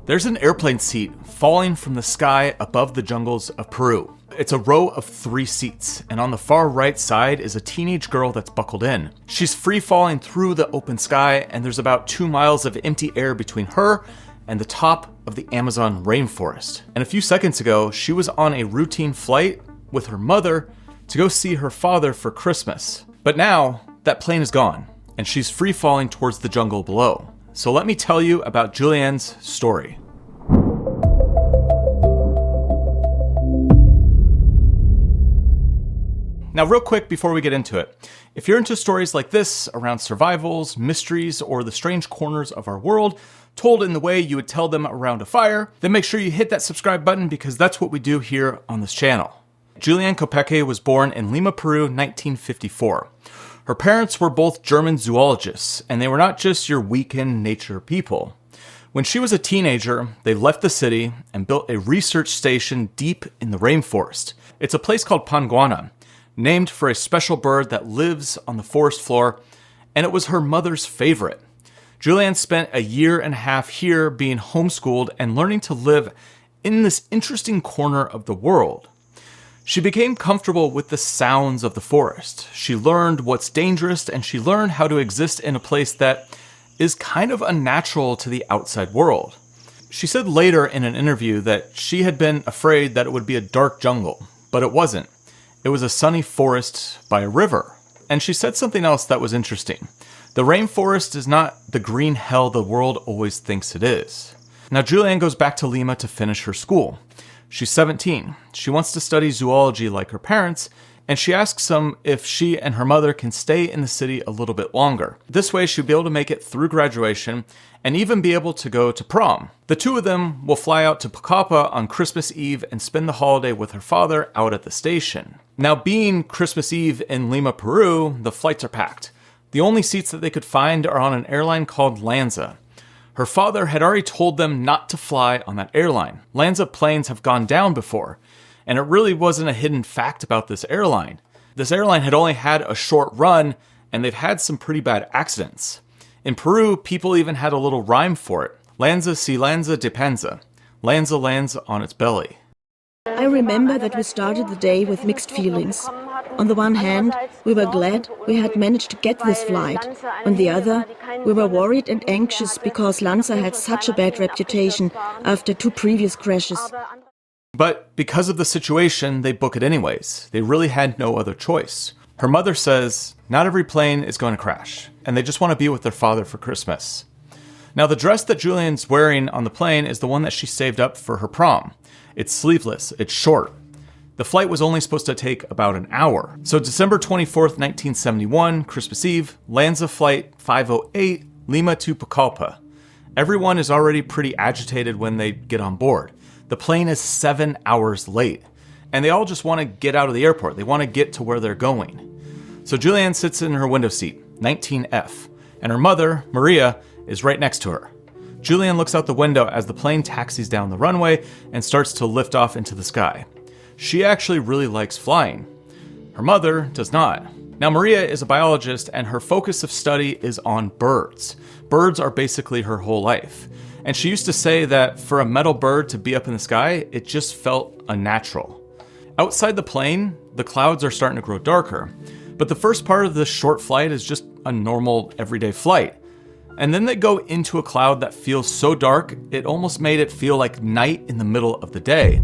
There's an airplane seat falling from the sky above the jungles of Peru. It's a row of 3 seats, and on the far right side is a teenage girl that's buckled in. She's free falling through the open sky, and there's about 2 miles of empty air between her and the top of the Amazon rainforest. And a few seconds ago, she was on a routine flight with her mother to go see her father for Christmas. But now, that plane is gone, and she's free falling towards the jungle below. So let me tell you about Juliane's story. Now, real quick before we get into it, if you're into stories like this around survivals, mysteries, or the strange corners of our world, told in the way you would tell them around a fire, then make sure you hit that subscribe button because that's what we do here on this channel. Juliane Koepcke was born in Lima, Peru, 1954. Her parents were both German zoologists, and they were not just your weekend nature people. When she was a teenager, they left the city and built a research station deep in the rainforest. It's a place called Panguana, named for a special bird that lives on the forest floor, and it was her mother's favorite. Juliane spent a year and a half here being homeschooled and learning to live in this interesting corner of the world. She became comfortable with the sounds of the forest. She learned what's dangerous, and she learned how to exist in a place that is kind of unnatural to the outside world. She said later in an interview that she had been afraid that it would be a dark jungle, but it wasn't. It was a sunny forest by a river. And she said something else that was interesting. The rainforest is not the green hell the world always thinks it is. Now, Juliane goes back to Lima to finish her school. She's 17. She wants to study zoology like her parents, and she asks them if she and her mother can stay in the city a little bit longer. This way, she'll be able to make it through graduation and even be able to go to prom. The two of them will fly out to Pucallpa on Christmas Eve and spend the holiday with her father out at the station. Now, being Christmas Eve in Lima, Peru, the flights are packed. The only seats that they could find are on an airline called Lanza. Her father had already told them not to fly on that airline. Lanza planes have gone down before, and it really wasn't a hidden fact about this airline. This airline had only had a short run, and they've had some pretty bad accidents. In Peru, people even had a little rhyme for it. Lanza si Lanza de panza. Lanza lands on its belly. I remember that we started the day with mixed feelings. On the one hand, we were glad we had managed to get this flight. On the other, we were worried and anxious because Lanza had such a bad reputation after 2 previous crashes. But because of the situation, they book it anyways. They really had no other choice. Her mother says, not every plane is going to crash, and they just want to be with their father for Christmas. Now, the dress that Juliane's wearing on the plane is the one that she saved up for her prom. It's sleeveless, it's short. The flight was only supposed to take about an hour. So December 24th, 1971, Christmas Eve, Lanza Flight 508, Lima to Pucallpa. Everyone is already pretty agitated when they get on board. The plane is 7 hours late, and they all just want to get out of the airport. They want to get to where they're going. So Juliane sits in her window seat, 19F, and her mother, Maria, is right next to her. Juliane looks out the window as the plane taxis down the runway and starts to lift off into the sky. She actually really likes flying. Her mother does not. Now, Maria is a biologist, and her focus of study is on birds. Birds are basically her whole life. And she used to say that for a metal bird to be up in the sky, it just felt unnatural. Outside the plane, the clouds are starting to grow darker. But the first part of this short flight is just a normal, everyday flight. And then they go into a cloud that feels so dark, it almost made it feel like night in the middle of the day.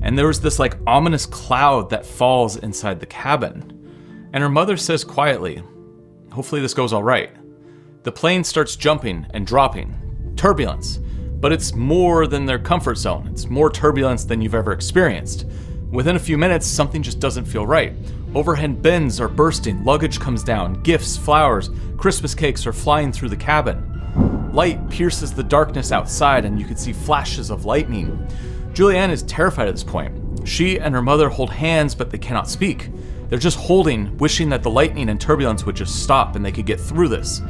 And there was this like ominous cloud that falls inside the cabin. And her mother says quietly, hopefully this goes all right. The plane starts jumping and dropping. Turbulence. But it's more than their comfort zone. It's more turbulence than you've ever experienced. Within a few minutes, something just doesn't feel right. Overhead bins are bursting, luggage comes down, gifts, flowers, Christmas cakes are flying through the cabin. Light pierces the darkness outside, and you can see flashes of lightning. Juliane is terrified at this point. She and her mother hold hands, but they cannot speak. They're just holding, wishing that the lightning and turbulence would just stop and they could get through this.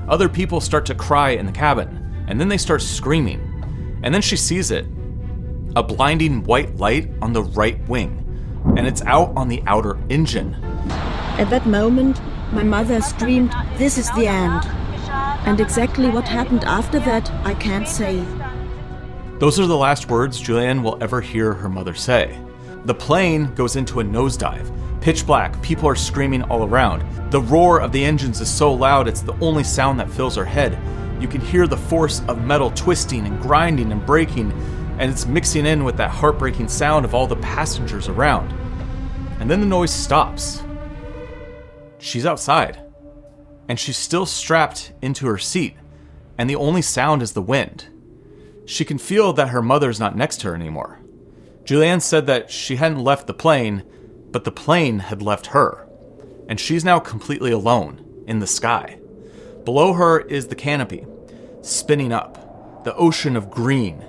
Other people start to cry in the cabin, and then they start screaming. And then she sees it. A blinding white light on the right wing, and it's out on the outer engine. At that moment, my mother screamed, "This is the end." And exactly what happened after that, I can't say. Those are the last words Juliane will ever hear her mother say. The plane goes into a nosedive. Pitch black, people are screaming all around. The roar of the engines is so loud it's the only sound that fills her head. You can hear the force of metal twisting and grinding and breaking, and it's mixing in with that heartbreaking sound of all the passengers around. And then the noise stops. She's outside, and she's still strapped into her seat, and the only sound is the wind. She can feel that her mother's not next to her anymore. Juliane said that she hadn't left the plane, but the plane had left her, and she's now completely alone in the sky. Below her is the canopy, spinning up, the ocean of green.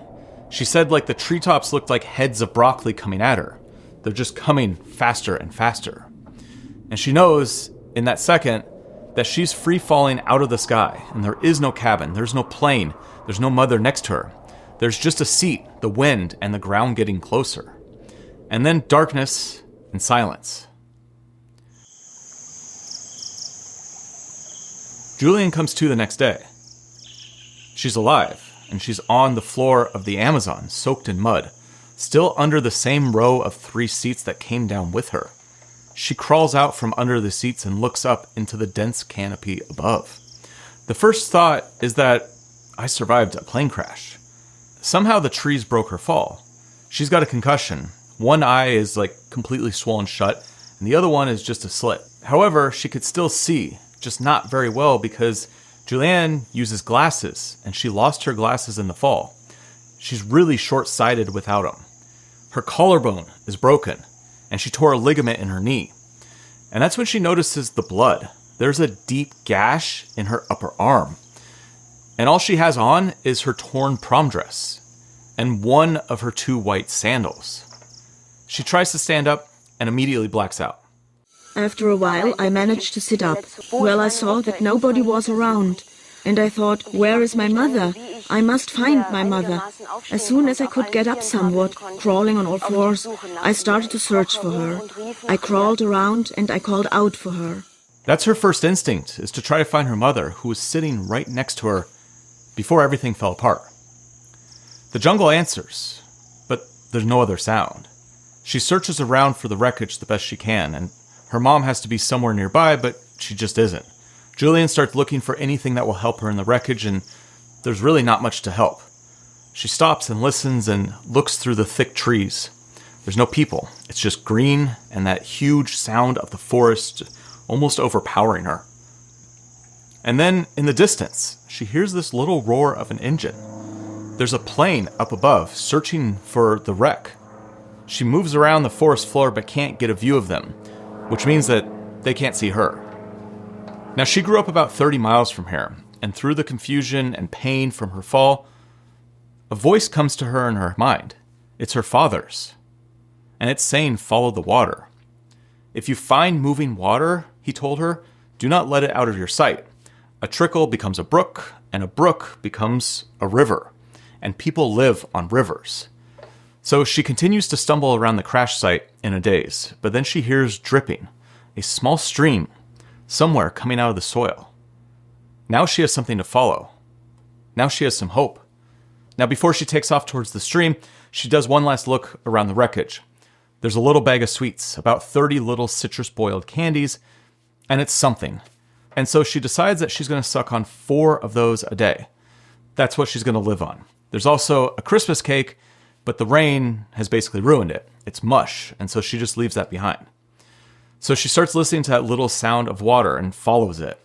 She said like the treetops looked like heads of broccoli coming at her. They're just coming faster and faster. And she knows in that second that she's free falling out of the sky, and there is no cabin, there's no plane, there's no mother next to her. There's just a seat, the wind, and the ground getting closer. And then darkness and silence. Juliane comes to the next day. She's alive, and she's on the floor of the Amazon, soaked in mud, still under the same row of 3 seats that came down with her. She crawls out from under the seats and looks up into the dense canopy above. The first thought is that I survived a plane crash. Somehow the trees broke her fall. She's got a concussion. One eye is like completely swollen shut, and the other one is just a slit. However, she could still see, just not very well because Juliane uses glasses, and she lost her glasses in the fall. She's really short-sighted without them. Her collarbone is broken, and she tore a ligament in her knee. And that's when she notices the blood. There's a deep gash in her upper arm. And all she has on is her torn prom dress and one of her 2 white sandals. She tries to stand up and immediately blacks out. After a while, I managed to sit up. Well, I saw that nobody was around. And I thought, where is my mother? I must find my mother. As soon as I could get up somewhat, crawling on all fours, I started to search for her. I crawled around and I called out for her. That's her first instinct, is to try to find her mother, who was sitting right next to her before everything fell apart. The jungle answers, but there's no other sound. She searches around for the wreckage the best she can, and her mom has to be somewhere nearby, but she just isn't. Juliane starts looking for anything that will help her in the wreckage, and there's really not much to help. She stops and listens and looks through the thick trees. There's no people. It's just green and that huge sound of the forest almost overpowering her. And then, in the distance, she hears this little roar of an engine. There's a plane up above, searching for the wreck. She moves around the forest floor but can't get a view of them, which means that they can't see her. Now, she grew up about 30 miles from here, and through the confusion and pain from her fall, a voice comes to her in her mind. It's her father's. And it's saying, follow the water. If you find moving water, he told her, do not let it out of your sight. A trickle becomes a brook, and a brook becomes a river. And people live on rivers. So she continues to stumble around the crash site in a daze, but then she hears dripping, a small stream, somewhere coming out of the soil. Now she has something to follow. Now she has some hope. Now before she takes off towards the stream, she does one last look around the wreckage. There's a little bag of sweets, about 30 little citrus-boiled candies, and it's something. And so she decides that she's going to suck on 4 of those a day. That's what she's going to live on. There's also a Christmas cake, but the rain has basically ruined it. It's mush, and so she just leaves that behind. So she starts listening to that little sound of water and follows it.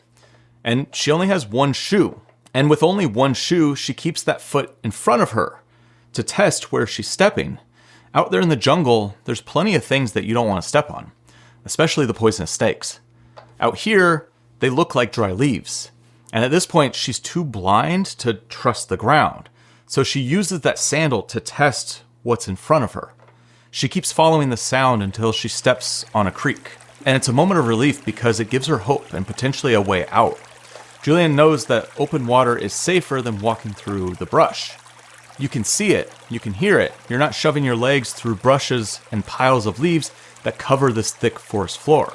And she only has 1 shoe. And with only 1 shoe, she keeps that foot in front of her to test where she's stepping. Out there in the jungle, there's plenty of things that you don't want to step on, especially the poisonous snakes. Out here, they look like dry leaves. And at this point, she's too blind to trust the ground. So she uses that sandal to test what's in front of her. She keeps following the sound until she steps on a creek. And it's a moment of relief because it gives her hope and potentially a way out. Juliane knows that open water is safer than walking through the brush. You can see it, you can hear it. You're not shoving your legs through brushes and piles of leaves that cover this thick forest floor,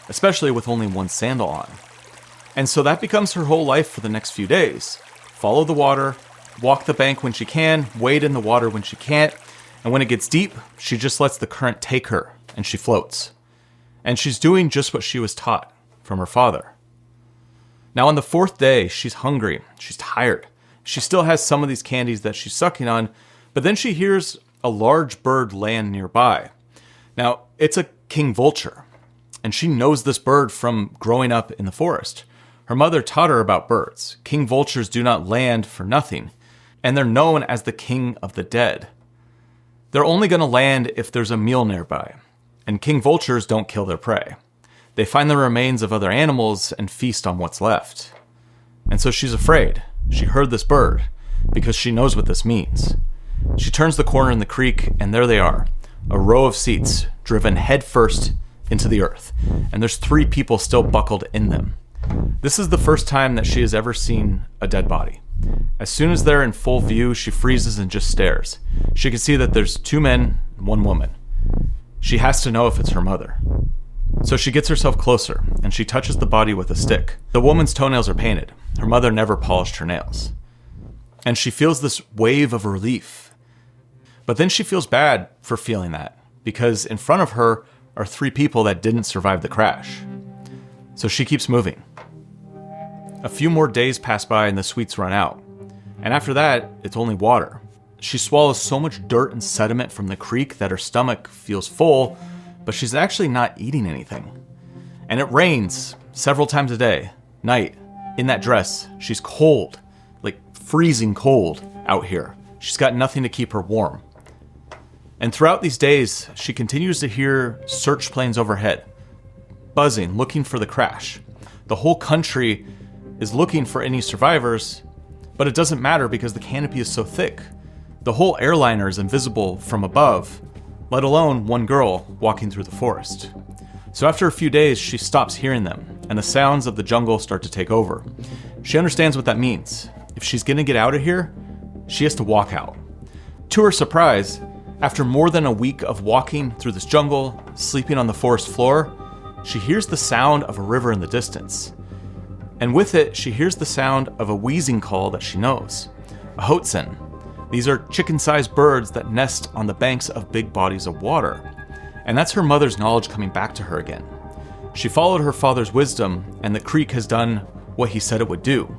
especially with only 1 sandal on. And so that becomes her whole life for the next few days. Follow the water, walk the bank when she can, wade in the water when she can't, and when it gets deep, she just lets the current take her, and she floats. And she's doing just what she was taught from her father. Now on the 4th day, she's hungry, she's tired. She still has some of these candies that she's sucking on, but then she hears a large bird land nearby. Now, it's a king vulture, and she knows this bird from growing up in the forest. Her mother taught her about birds. King vultures do not land for nothing, and they're known as the king of the dead. They're only going to land if there's a meal nearby, and king vultures don't kill their prey. They find the remains of other animals and feast on what's left. And so she's afraid. She heard this bird because she knows what this means. She turns the corner in the creek, and there they are, a row of seats driven headfirst into the earth, and there's 3 people still buckled in them. This is the first time that she has ever seen a dead body. As soon as they're in full view, she freezes and just stares. She can see that there's 2 men and 1 woman. She has to know if it's her mother. So she gets herself closer, and she touches the body with a stick. The woman's toenails are painted. Her mother never polished her nails. And she feels this wave of relief. But then she feels bad for feeling that, because in front of her are 3 people that didn't survive the crash. So she keeps moving. A few more days pass by and the sweets run out. And after that, it's only water. She swallows so much dirt and sediment from the creek that her stomach feels full, but she's actually not eating anything. And it rains several times a day, night. In that dress, she's cold, like freezing cold out here. She's got nothing to keep her warm. And throughout these days, she continues to hear search planes overhead, buzzing, looking for the crash. The whole country is looking for any survivors, but it doesn't matter because the canopy is so thick. The whole airliner is invisible from above, let alone one girl walking through the forest. So after a few days, she stops hearing them, and the sounds of the jungle start to take over. She understands what that means. If she's gonna get out of here, she has to walk out. To her surprise, after more than a week of walking through this jungle, sleeping on the forest floor, she hears the sound of a river in the distance. And with it, she hears the sound of a wheezing call that she knows, a hoatzin. These are chicken-sized birds that nest on the banks of big bodies of water. And that's her mother's knowledge coming back to her again. She followed her father's wisdom, and the creek has done what he said it would do.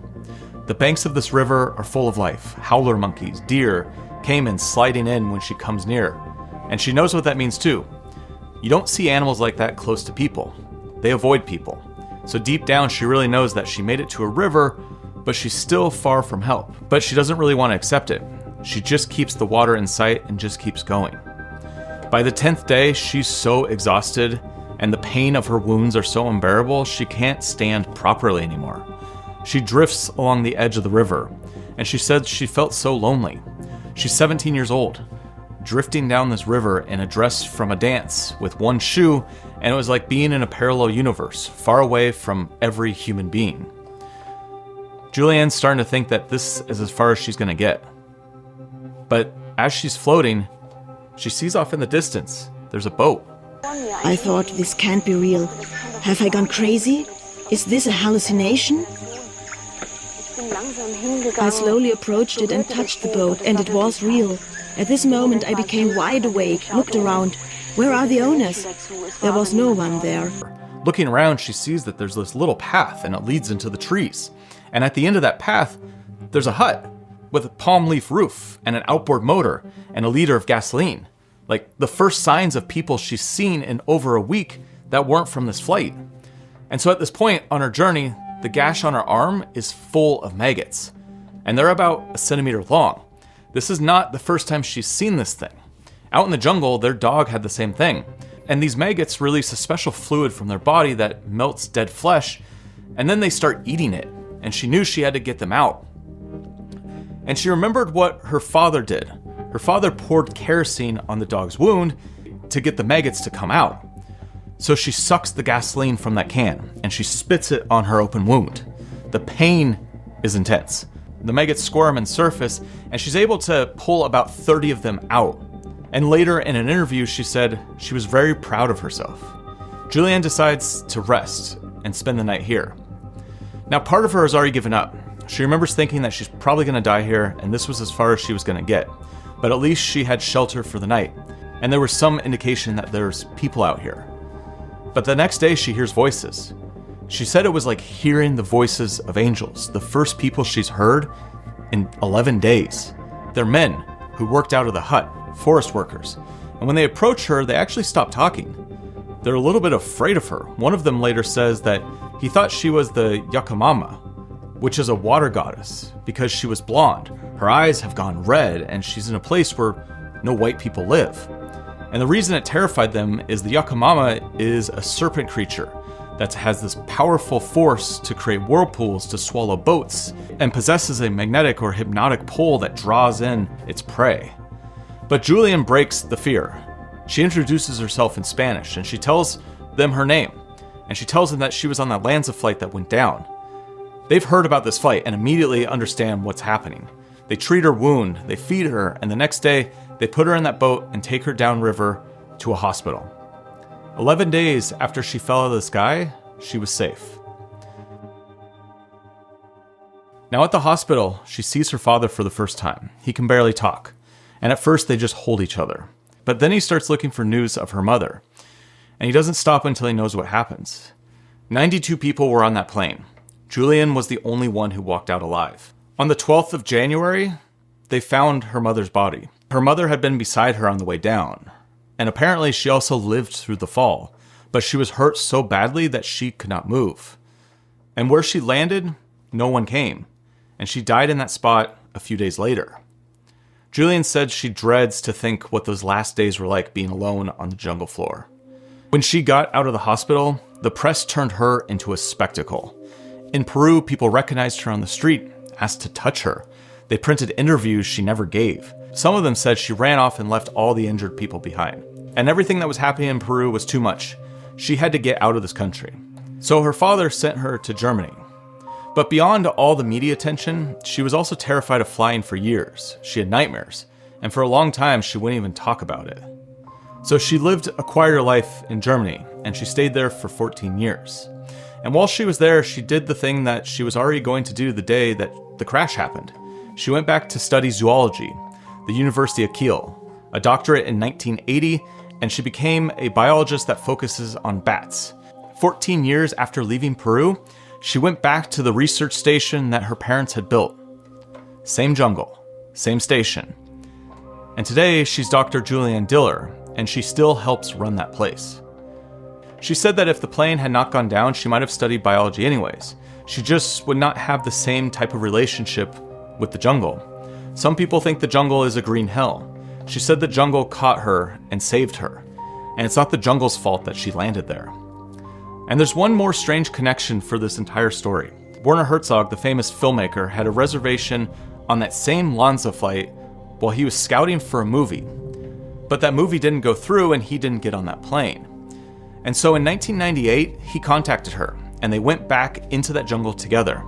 The banks of this river are full of life, howler monkeys, deer, caimans sliding in when she comes near. And she knows what that means too. You don't see animals like that close to people. They avoid people. So deep down, she really knows that she made it to a river, but she's still far from help. But she doesn't really want to accept it. She just keeps the water in sight and just keeps going. By the 10th day, she's so exhausted, and the pain of her wounds are so unbearable, she can't stand properly anymore. She drifts along the edge of the river, and she said she felt so lonely. She's 17 years old, drifting down this river in a dress from a dance with one shoe, and it was like being in a parallel universe, far away from every human being. Juliane's starting to think that this is as far as she's gonna get. But as she's floating, she sees off in the distance, there's a boat. I thought, this can't be real. Have I gone crazy? Is this a hallucination? I slowly approached it and touched the boat, and it was real. At this moment I became wide awake, looked around. Where are the owners? There was no one there. Looking around, she sees that there's this little path, and it leads into the trees. And at the end of that path, there's a hut with a palm leaf roof and an outboard motor and a liter of gasoline. Like the first signs of people she's seen in over a week that weren't from this flight. And so at this point on her journey, the gash on her arm is full of maggots, and they're about a centimeter long. This is not the first time she's seen this thing. Out in the jungle, their dog had the same thing. And these maggots release a special fluid from their body that melts dead flesh, and then they start eating it. And she knew she had to get them out. And she remembered what her father did. Her father poured kerosene on the dog's wound to get the maggots to come out. So she sucks the gasoline from that can, and she spits it on her open wound. The pain is intense. The maggots squirm and surface, and she's able to pull about 30 of them out. And later in an interview, she said she was very proud of herself. Juliane decides to rest and spend the night here. Now, part of her has already given up. She remembers thinking that she's probably going to die here, and this was as far as she was going to get. But at least she had shelter for the night, and there was some indication that there's people out here. But the next day she hears voices. She said it was like hearing the voices of angels, the first people she's heard in 11 days. They're men who worked out of the hut, forest workers. And when they approach her, they actually stop talking. They're a little bit afraid of her. One of them later says that he thought she was the Yakamama, which is a water goddess, because she was blonde. Her eyes have gone red, and she's in a place where no white people live. And the reason it terrified them is the Yakamama is a serpent creature that has this powerful force to create whirlpools to swallow boats, and possesses a magnetic or hypnotic pull that draws in its prey. But Juliane breaks the fear. She introduces herself in Spanish, and she tells them her name. And she tells them that she was on that Lanza flight that went down. They've heard about this flight and immediately understand what's happening. They treat her wound, they feed her, and the next day, they put her in that boat and take her downriver to a hospital. 11 days after she fell out of the sky, she was safe. Now at the hospital, she sees her father for the first time. He can barely talk, and at first they just hold each other. But then he starts looking for news of her mother, and he doesn't stop until he knows what happens. 92 people were on that plane. Juliane was the only one who walked out alive. On the 12th of January, they found her mother's body. Her mother had been beside her on the way down, and apparently she also lived through the fall, but she was hurt so badly that she could not move. And where she landed, no one came, and she died in that spot a few days later. Juliane said she dreads to think what those last days were like being alone on the jungle floor. When she got out of the hospital, the press turned her into a spectacle. In Peru, people recognized her on the street, asked to touch her. They printed interviews she never gave. Some of them said she ran off and left all the injured people behind. And everything that was happening in Peru was too much. She had to get out of this country. So her father sent her to Germany. But beyond all the media attention, she was also terrified of flying for years. She had nightmares, and for a long time she wouldn't even talk about it. So she lived a quieter life in Germany, and she stayed there for 14 years. And while she was there, she did the thing that she was already going to do the day that the crash happened. She went back to study zoology, the University of Kiel, a doctorate in 1980, and she became a biologist that focuses on bats. 14 years after leaving Peru, she went back to the research station that her parents had built. Same jungle, same station. And today, she's Dr. Juliane Diller, and she still helps run that place. She said that if the plane had not gone down, she might have studied biology anyways. She just would not have the same type of relationship with the jungle. Some people think the jungle is a green hell. She said the jungle caught her and saved her, and it's not the jungle's fault that she landed there. And there's one more strange connection for this entire story. Werner Herzog, the famous filmmaker, had a reservation on that same Lanza flight while he was scouting for a movie. But that movie didn't go through and he didn't get on that plane. And so in 1998, he contacted her and they went back into that jungle together.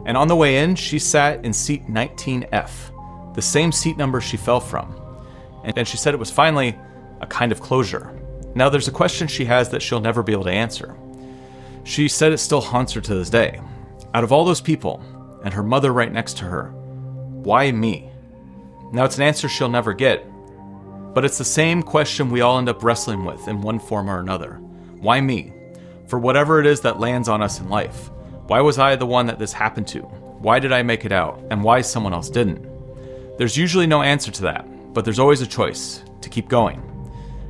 And on the way in, she sat in seat 19F, the same seat number she fell from. And she said it was finally a kind of closure. Now there's a question she has that she'll never be able to answer. She said it still haunts her to this day. Out of all those people, and her mother right next to her, why me? Now it's an answer she'll never get, but it's the same question we all end up wrestling with in one form or another. Why me? For whatever it is that lands on us in life. Why was I the one that this happened to? Why did I make it out? And why someone else didn't? There's usually no answer to that, but there's always a choice to keep going.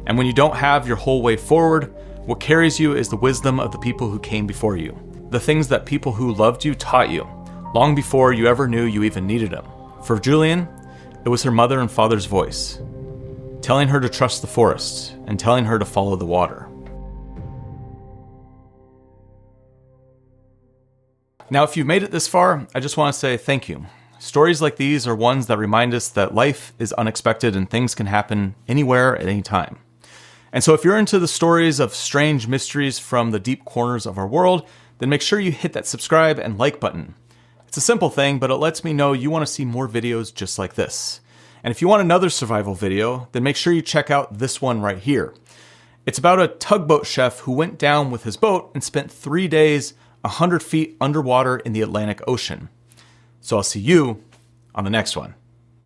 And when you don't have your whole way forward, what carries you is the wisdom of the people who came before you. The things that people who loved you taught you, long before you ever knew you even needed them. For Juliane, it was her mother and father's voice, telling her to trust the forest and telling her to follow the water. Now, if you've made it this far, I just want to say thank you. Stories like these are ones that remind us that life is unexpected and things can happen anywhere at any time. And so if you're into the stories of strange mysteries from the deep corners of our world, then make sure you hit that subscribe and like button. It's a simple thing, but it lets me know you want to see more videos just like this. And if you want another survival video, then make sure you check out this one right here. It's about a tugboat chef who went down with his boat and spent 3 days 100 feet underwater in the Atlantic Ocean. So I'll see you on the next one.